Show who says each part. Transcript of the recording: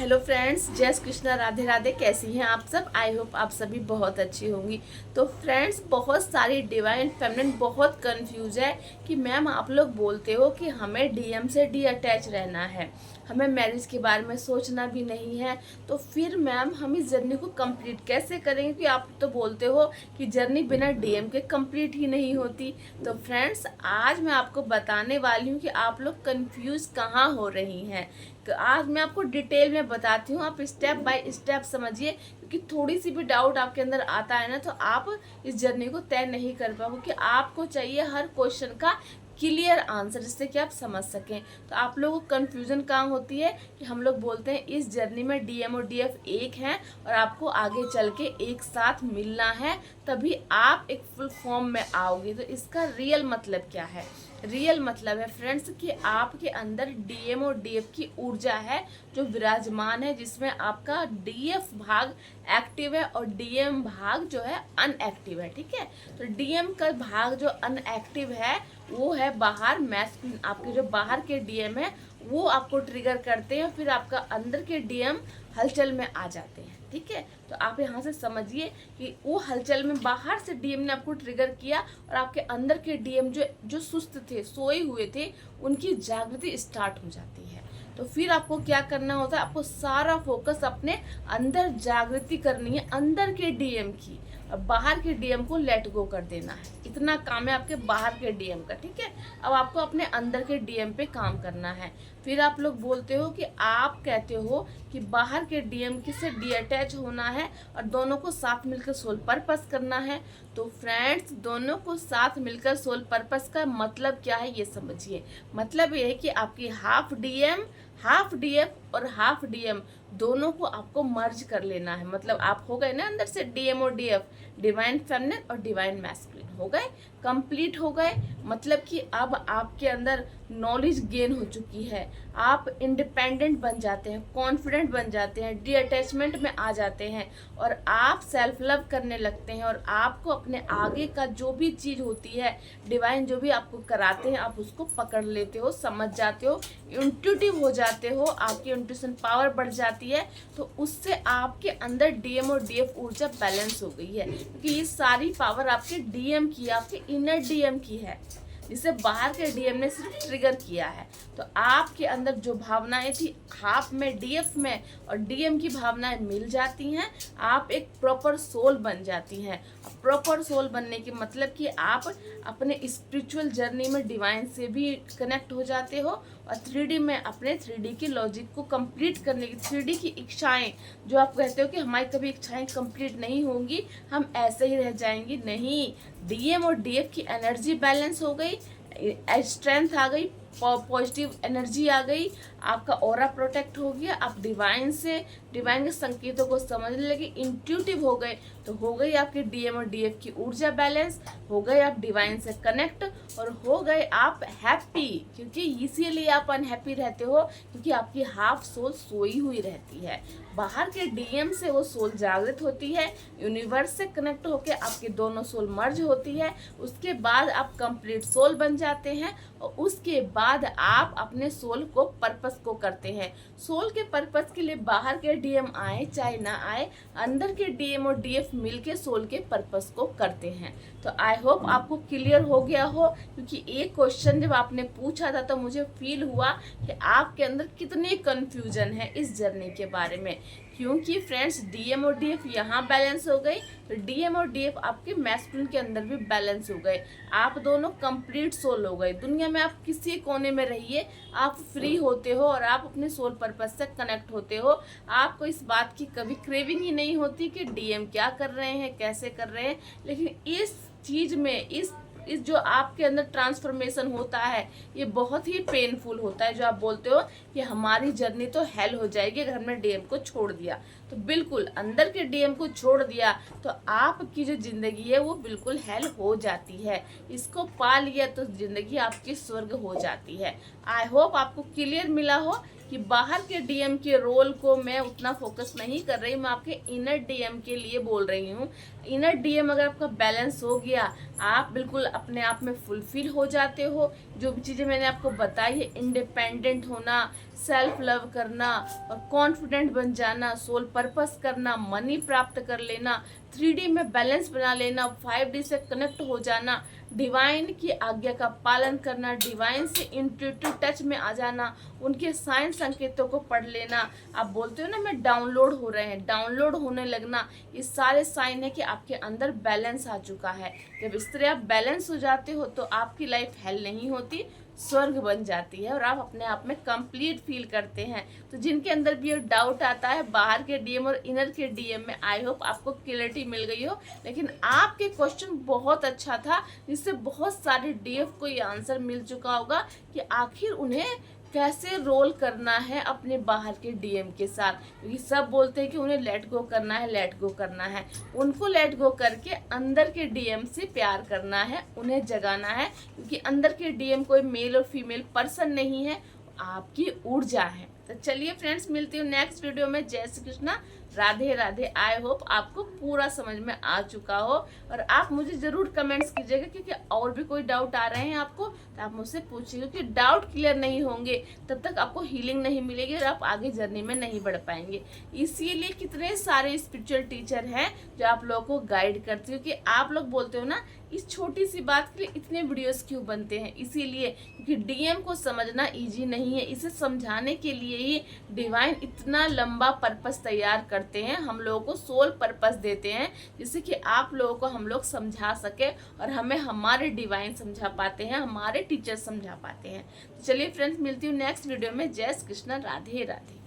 Speaker 1: Hello friends, जय श्री कृष्णा, राधे राधे। कैसी हैं आप सब? आई होप आप सभी बहुत अच्छी होंगी। तो फ्रेंड्स, बहुत सारी डिवाइन फेमिनिन बहुत कंफ्यूज है कि मैम आप लोग बोलते हो कि हमें डीएम से डी अटैच रहना है, हमें मैरिज के बारे में सोचना भी नहीं है, तो फिर मैम हम इस जर्नी को कंप्लीट कैसे करेंगे? कि आप तो बोलते हो कि जर्नी बिना डीएम के कंप्लीट ही नहीं होती। तो फ्रेंड्स, आज मैं आपको बताने वाली हूँ कि आप लोग कंफ्यूज कहाँ हो रही हैं। तो आज मैं आपको डिटेल में बताती हूँ, आप स्टेप बाय स्टेप समझिए, क्योंकि थोड़ी सी भी डाउट आपके अंदर आता है ना तो आप इस जर्नी को तय नहीं कर पाओगे। कि आपको चाहिए हर क्वेश्चन का क्लियर आंसर, जिससे कि आप समझ सकें। तो आप लोगों को कंफ्यूजन कहाँ होती है कि हम लोग बोलते हैं इस जर्नी में डीएम और डीएफ एक हैं और आपको आगे चल के एक साथ मिलना है, तभी आप एक फुल फॉर्म में आओगे। तो इसका रियल मतलब क्या है? रियल मतलब है फ्रेंड्स कि आपके अंदर डीएम और डीएफ की ऊर्जा है जो विराजमान है, जिसमें आपका डीएफ भाग एक्टिव है और डीएम भाग जो है अनएक्टिव है। ठीक है, तो डीएम का भाग जो अनएक्टिव है वो है बाहर मैस्कुलिन। आपके जो बाहर के डीएम है वो आपको ट्रिगर करते हैं, फिर आपका अंदर के डीएम हलचल में आ जाते हैं। ठीक है, तो आप यहाँ से समझिए कि वो हलचल में बाहर से डीएम ने आपको ट्रिगर किया और आपके अंदर के डीएम जो जो सुस्त थे, सोए हुए थे, उनकी जागृति स्टार्ट हो जाती है। तो फिर आपको क्या करना होता है? आपको सारा फोकस अपने अंदर जागृति करनी है, अंदर के डीएम की, और बाहर के डीएम को लेट गो कर देना है। इतना काम है आपके बाहर के डीएम का। ठीक है, अब आपको अपने अंदर के डीएम पे काम करना है। फिर आप लोग बोलते हो कि आप कहते हो कि बाहर के डीएम से डी अटैच होना है और दोनों को साथ मिलकर सोल पर्पस करना है। तो फ्रेंड्स, दोनों को साथ मिलकर सोल पर्पस का मतलब क्या है ये समझिए। मतलब ये है कि आपकी हाफ डीएम, हाफ डीएफ और हाफ डीएम दोनों को आपको मर्ज कर लेना है। मतलब आप हो गए ना अंदर से डीएम और डीएफ, डिवाइन फेमिनिन और डिवाइन मैस्कुलिन हो गए, कंप्लीट हो गए। मतलब कि अब आपके अंदर नॉलेज गेन हो चुकी है, आप इंडिपेंडेंट बन जाते हैं, कॉन्फिडेंट बन जाते हैं, डी अटैचमेंट में आ जाते हैं और आप सेल्फ लव करने लगते हैं। और आपको अपने आगे का जो भी चीज़ होती है, डिवाइन जो भी आपको कराते हैं, आप उसको पकड़ लेते हो, समझ जाते हो, इंट्यूटिव हो जाते हो, आपकी इंट्यूशन पावर बढ़ जाती है। तो उससे आपके अंदर डीएम और डीएफ ऊर्जा बैलेंस हो गई है, क्योंकि ये सारी पावर आपके डीएम की, आपके इनर डीएम की है, जिसे बाहर के डीएम ने सिर्फ ट्रिगर किया है। तो आपके अंदर जो भावनाएं थी हाफ में डीएफ में और डीएम की भावनाएं मिल जाती हैं, आप एक प्रॉपर सोल बन जाती हैं। प्रॉपर सोल बनने के मतलब कि आप अपने स्पिरिचुअल जर्नी में डिवाइन से भी कनेक्ट हो जाते हो और 3D में अपने 3D की लॉजिक को कंप्लीट करने की, 3D की इच्छाएं, जो आप कहते हो कि हमारी कभी इच्छाएं कंप्लीट नहीं होंगी, हम ऐसे ही रह जाएंगी, नहीं। डीएम और डीएफ की एनर्जी बैलेंस हो गई, स्ट्रेंथ आ गई, पॉजिटिव एनर्जी आ गई, आपका ऑरा प्रोटेक्ट हो गया, आप डिवाइन के संकेतों को समझने लगे, इंट्यूटिव हो गए। तो हो गई आपके डीएम और डीएफ की ऊर्जा बैलेंस, हो गए आप डिवाइन से कनेक्ट और हो गए आप हैप्पी। क्योंकि इसीलिए आप अनहैप्पी रहते हो, क्योंकि आपकी हाफ सोल सोई हुई रहती है। बाहर के डीएम से वो सोल जागृत होती है, यूनिवर्स से कनेक्ट होकर आपके दोनों सोल मर्ज होती है। उसके बाद आप कंप्लीट सोल बन जाते हैं और उसके बाद आप अपने सोल को पर्पस को करते हैं। सोल के पर्पस के लिए बाहर के डीएम आए चाहे ना आए, अंदर के डीएम और डीएफ मिलके सोल के पर्पस को करते हैं। तो आई होप आपको क्लियर हो गया हो, क्योंकि एक क्वेश्चन जब आपने पूछा था तो मुझे फील हुआ कि आपके अंदर कितने कंफ्यूजन है इस जर्नी के बारे में। क्योंकि फ्रेंड्स, डीएम और डीएफ यहाँ बैलेंस हो गई, तो डीएम और डीएफ आपके मैस्कुलिन के अंदर भी बैलेंस हो गए। आप दोनों कंप्लीट सोल हो गए। दुनिया में आप किसी कोने में रहिए, आप फ्री होते हो और आप अपने सोल पर्पस से कनेक्ट होते हो। आपको इस बात की कभी क्रेविंग ही नहीं होती कि डीएम क्या कर रहे हैं, कैसे कर रहे हैं। लेकिन इस चीज़ में, इस जो आपके अंदर ट्रांसफॉर्मेशन होता है, ये बहुत ही पेनफुल होता है। जो आप बोलते हो कि हमारी जर्नी तो हेल हो जाएगी अगर हमने डीएम को छोड़ दिया, तो बिल्कुल अंदर के डीएम को छोड़ दिया तो आपकी जो ज़िंदगी है वो बिल्कुल हेल हो जाती है। इसको पा लिया तो ज़िंदगी आपकी स्वर्ग हो जाती है। आई होप आपको क्लियर मिला हो कि बाहर के डीएम के रोल को मैं उतना फोकस नहीं कर रही, मैं आपके इनर डीएम के लिए बोल रही हूँ। इनर डीएम अगर आपका बैलेंस हो गया, आप बिल्कुल अपने आप में फुलफिल हो जाते हो। जो भी चीज़ें मैंने आपको बताई है, इंडिपेंडेंट होना, सेल्फ लव करना और कॉन्फिडेंट बन जाना, सोल पर्पस करना, मनी प्राप्त कर लेना, 3D में बैलेंस बना लेना, 5D से कनेक्ट हो जाना, डिवाइन की आज्ञा का पालन करना, डिवाइन से इंट्यूटिव टच में आ जाना, उनके साइन संकेतों को पढ़ लेना। आप बोलते हो ना मैं डाउनलोड हो रहे हैं, डाउनलोड होने लगना, ये सारे साइन है कि आपके अंदर बैलेंस आ चुका है। जब इस तरह आप बैलेंस हो जाते हो तो आपकी लाइफ हेल नहीं होती, स्वर्ग बन जाती है और आप अपने आप में कंप्लीट फील करते हैं। तो जिनके अंदर भी ये डाउट आता है बाहर के डीएम और इनर के डीएम में, आई होप आपको क्लियरिटी मिल गई हो। लेकिन आपके क्वेश्चन बहुत अच्छा था, जिससे बहुत सारे डीएफ को ये आंसर मिल चुका होगा कि आखिर उन्हें कैसे रोल करना है अपने बाहर के डीएम के साथ। क्योंकि सब बोलते हैं कि उन्हें लेट गो करना है, लेट गो करना है। उनको लेट गो करके अंदर के डीएम से प्यार करना है, उन्हें जगाना है। क्योंकि अंदर के डीएम कोई मेल और फीमेल पर्सन नहीं है, आपकी ऊर्जा है। तो चलिए फ्रेंड्स, मिलती हूँ नेक्स्ट वीडियो में। जय श्री कृष्णा, राधे राधे। आई होप आपको पूरा समझ में आ चुका हो और आप मुझे ज़रूर कमेंट्स कीजिएगा, क्योंकि और भी कोई डाउट आ रहे हैं आपको तो आप मुझसे पूछिएगा। क्योंकि डाउट क्लियर नहीं होंगे तब तक आपको हीलिंग नहीं मिलेगी और आप आगे जर्नी में नहीं बढ़ पाएंगे। इसीलिए कितने सारे स्पिरिचुअल टीचर हैं जो आप लोगों को गाइड करते हो। कि आप लोग बोलते हो ना इस छोटी सी बात के लिए इतने वीडियोस क्यों बनते हैं, इसीलिए क्योंकि डीएम को समझना इजी नहीं है। इसे समझाने के लिए ही डिवाइन इतना लंबा पर्पस तैयार करते हैं, हम लोगों को सोल पर्पस देते हैं, जिससे कि आप लोगों को हम लोग समझा सके और हमें हमारे डिवाइन समझा पाते हैं, हमारे टीचर समझा पाते हैं। तो चलिए फ्रेंड्स, मिलती हूँ नेक्स्ट वीडियो में। जय श्री कृष्ण, राधे राधे।